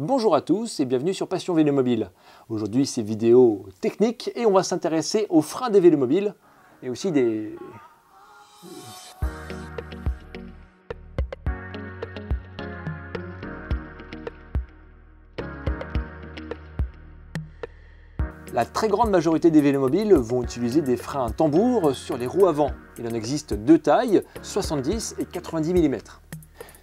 Bonjour à tous et bienvenue sur Passion Vélomobile. Aujourd'hui c'est vidéo technique et on va s'intéresser aux freins des vélomobiles et aussi des... La très grande majorité des vélomobiles vont utiliser des freins tambour sur les roues avant. Il en existe deux tailles, 70 et 90 mm.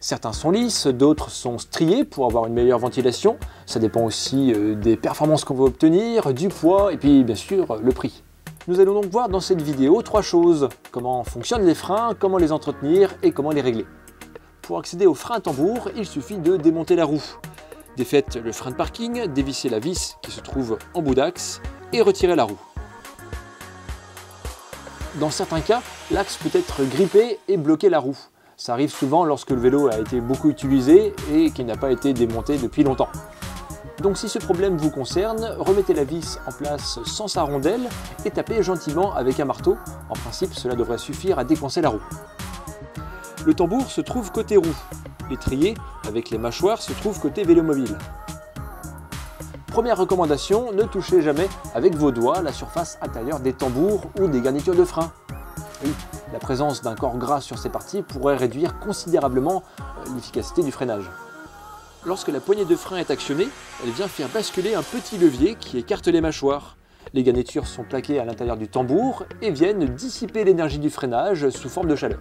Certains sont lisses, d'autres sont striés pour avoir une meilleure ventilation. Ça dépend aussi des performances qu'on veut obtenir, du poids et puis bien sûr le prix. Nous allons donc voir dans cette vidéo trois choses. Comment fonctionnent les freins, comment les entretenir et comment les régler. Pour accéder au frein tambour, il suffit de démonter la roue. Défaites le frein de parking, dévissez la vis qui se trouve en bout d'axe et retirez la roue. Dans certains cas, l'axe peut être grippé et bloquer la roue. Ça arrive souvent lorsque le vélo a été beaucoup utilisé et qu'il n'a pas été démonté depuis longtemps. Donc si ce problème vous concerne, remettez la vis en place sans sa rondelle et tapez gentiment avec un marteau. En principe, cela devrait suffire à décoincer la roue. Le tambour se trouve côté roue. L'étrier, avec les mâchoires, se trouve côté vélomobile. Première recommandation, ne touchez jamais avec vos doigts la surface intérieure des tambours ou des garnitures de frein. Oui, la présence d'un corps gras sur ces parties pourrait réduire considérablement l'efficacité du freinage. Lorsque la poignée de frein est actionnée, elle vient faire basculer un petit levier qui écarte les mâchoires. Les garnitures sont plaquées à l'intérieur du tambour et viennent dissiper l'énergie du freinage sous forme de chaleur.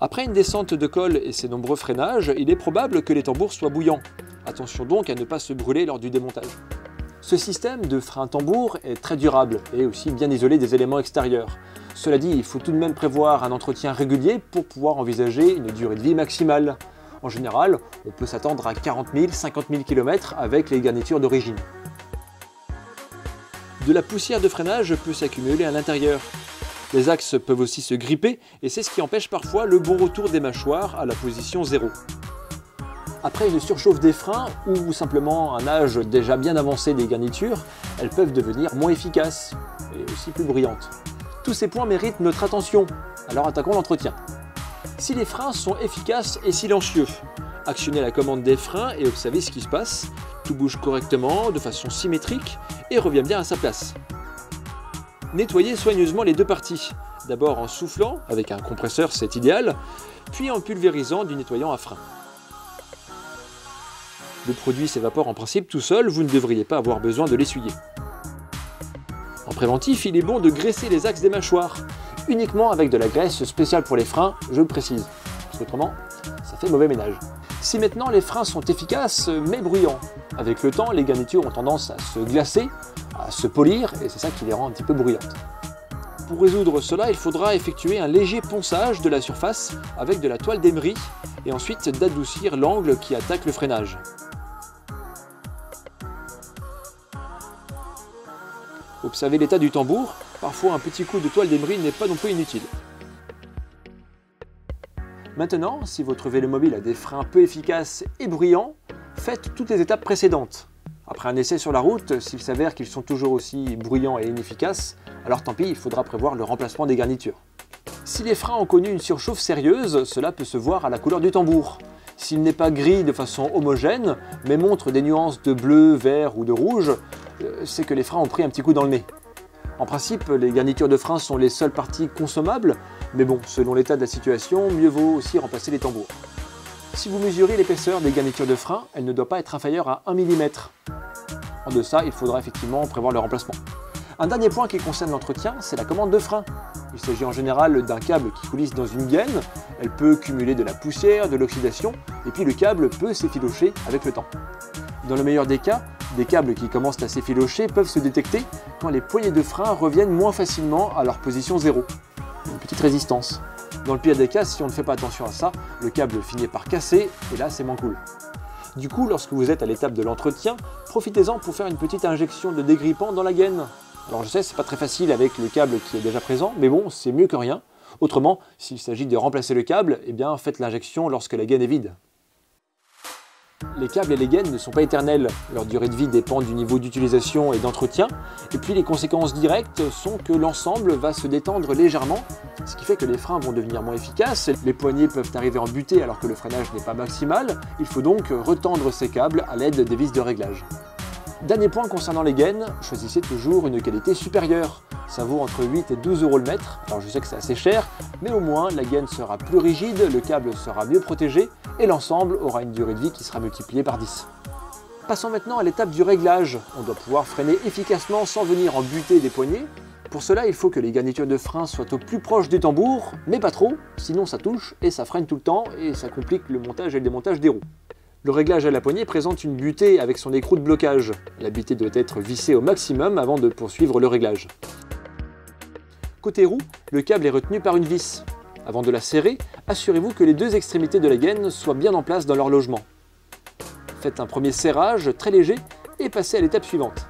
Après une descente de col et ses nombreux freinages, il est probable que les tambours soient bouillants. Attention donc à ne pas se brûler lors du démontage. Ce système de frein tambour est très durable et aussi bien isolé des éléments extérieurs. Cela dit, il faut tout de même prévoir un entretien régulier pour pouvoir envisager une durée de vie maximale. En général, on peut s'attendre à 40 000, 50 000 km avec les garnitures d'origine. De la poussière de freinage peut s'accumuler à l'intérieur. Les axes peuvent aussi se gripper et c'est ce qui empêche parfois le bon retour des mâchoires à la position 0. Après une surchauffe des freins ou simplement un âge déjà bien avancé des garnitures, elles peuvent devenir moins efficaces et aussi plus bruyantes. Tous ces points méritent notre attention, alors attaquons l'entretien. Si les freins sont efficaces et silencieux, actionnez la commande des freins et observez ce qui se passe. Tout bouge correctement, de façon symétrique et revient bien à sa place. Nettoyez soigneusement les deux parties, d'abord en soufflant, avec un compresseur c'est idéal, puis en pulvérisant du nettoyant à frein. Le produit s'évapore en principe tout seul, vous ne devriez pas avoir besoin de l'essuyer. En préventif, il est bon de graisser les axes des mâchoires, uniquement avec de la graisse spéciale pour les freins, je le précise, parce qu'autrement, ça fait mauvais ménage. Si maintenant les freins sont efficaces mais bruyants, avec le temps, les garnitures ont tendance à se glacer, à se polir, et c'est ça qui les rend un petit peu bruyantes. Pour résoudre cela, il faudra effectuer un léger ponçage de la surface avec de la toile d'émery, et ensuite d'adoucir l'angle qui attaque le freinage. Observez l'état du tambour, parfois un petit coup de toile d'émery n'est pas non plus inutile. Maintenant, si votre vélomobile a des freins peu efficaces et bruyants, faites toutes les étapes précédentes. Après un essai sur la route, s'il s'avère qu'ils sont toujours aussi bruyants et inefficaces, alors tant pis, il faudra prévoir le remplacement des garnitures. Si les freins ont connu une surchauffe sérieuse, cela peut se voir à la couleur du tambour. S'il n'est pas gris de façon homogène, mais montre des nuances de bleu, vert ou de rouge, c'est que les freins ont pris un petit coup dans le nez. En principe, les garnitures de frein sont les seules parties consommables, mais bon, selon l'état de la situation, mieux vaut aussi remplacer les tambours. Si vous mesurez l'épaisseur des garnitures de frein, elle ne doit pas être inférieure à 1 mm. En deçà, il faudra effectivement prévoir le remplacement. Un dernier point qui concerne l'entretien, c'est la commande de frein. Il s'agit en général d'un câble qui coulisse dans une gaine, elle peut cumuler de la poussière, de l'oxydation, et puis le câble peut s'effilocher avec le temps. Dans le meilleur des cas, des câbles qui commencent à s'effilocher peuvent se détecter quand les poignées de frein reviennent moins facilement à leur position 0. Une petite résistance. Dans le pire des cas, si on ne fait pas attention à ça, le câble finit par casser et là c'est moins cool. Du coup, lorsque vous êtes à l'étape de l'entretien, profitez-en pour faire une petite injection de dégrippant dans la gaine. Alors je sais, c'est pas très facile avec le câble qui est déjà présent, mais bon, c'est mieux que rien. Autrement, s'il s'agit de remplacer le câble, eh bien faites l'injection lorsque la gaine est vide. Les câbles et les gaines ne sont pas éternels, leur durée de vie dépend du niveau d'utilisation et d'entretien, et puis les conséquences directes sont que l'ensemble va se détendre légèrement, ce qui fait que les freins vont devenir moins efficaces, les poignées peuvent arriver en butée alors que le freinage n'est pas maximal, il faut donc retendre ces câbles à l'aide des vis de réglage. Dernier point concernant les gaines, choisissez toujours une qualité supérieure. Ça vaut entre 8 et 12 € le mètre, alors je sais que c'est assez cher, mais au moins la gaine sera plus rigide, le câble sera mieux protégé et l'ensemble aura une durée de vie qui sera multipliée par 10. Passons maintenant à l'étape du réglage. On doit pouvoir freiner efficacement sans venir en buter des poignées. Pour cela, il faut que les garnitures de frein soient au plus proche du tambour, mais pas trop, sinon ça touche et ça freine tout le temps et ça complique le montage et le démontage des roues. Le réglage à la poignée présente une butée avec son écrou de blocage. La butée doit être vissée au maximum avant de poursuivre le réglage. Côté roue, le câble est retenu par une vis. Avant de la serrer, assurez-vous que les deux extrémités de la gaine soient bien en place dans leur logement. Faites un premier serrage très léger et passez à l'étape suivante.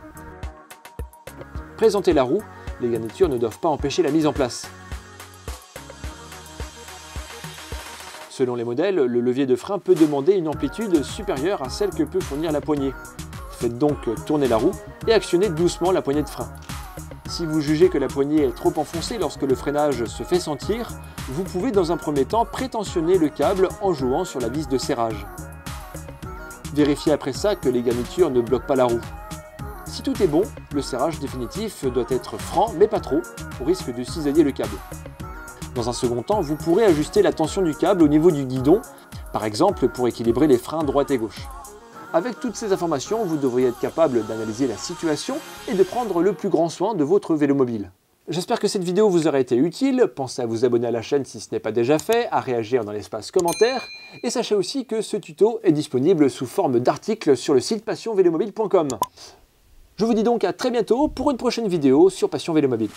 Présentez la roue, les garnitures ne doivent pas empêcher la mise en place. Selon les modèles, le levier de frein peut demander une amplitude supérieure à celle que peut fournir la poignée. Faites donc tourner la roue et actionnez doucement la poignée de frein. Si vous jugez que la poignée est trop enfoncée lorsque le freinage se fait sentir, vous pouvez dans un premier temps prétensionner le câble en jouant sur la vis de serrage. Vérifiez après ça que les garnitures ne bloquent pas la roue. Si tout est bon, le serrage définitif doit être franc mais pas trop, au risque de cisailler le câble. Dans un second temps, vous pourrez ajuster la tension du câble au niveau du guidon, par exemple pour équilibrer les freins droite et gauche. Avec toutes ces informations, vous devriez être capable d'analyser la situation et de prendre le plus grand soin de votre vélo mobile. J'espère que cette vidéo vous aura été utile, pensez à vous abonner à la chaîne si ce n'est pas déjà fait, à réagir dans l'espace commentaire, et sachez aussi que ce tuto est disponible sous forme d'article sur le site passionvelomobile.com. Je vous dis donc à très bientôt pour une prochaine vidéo sur Passion Vélo Mobile.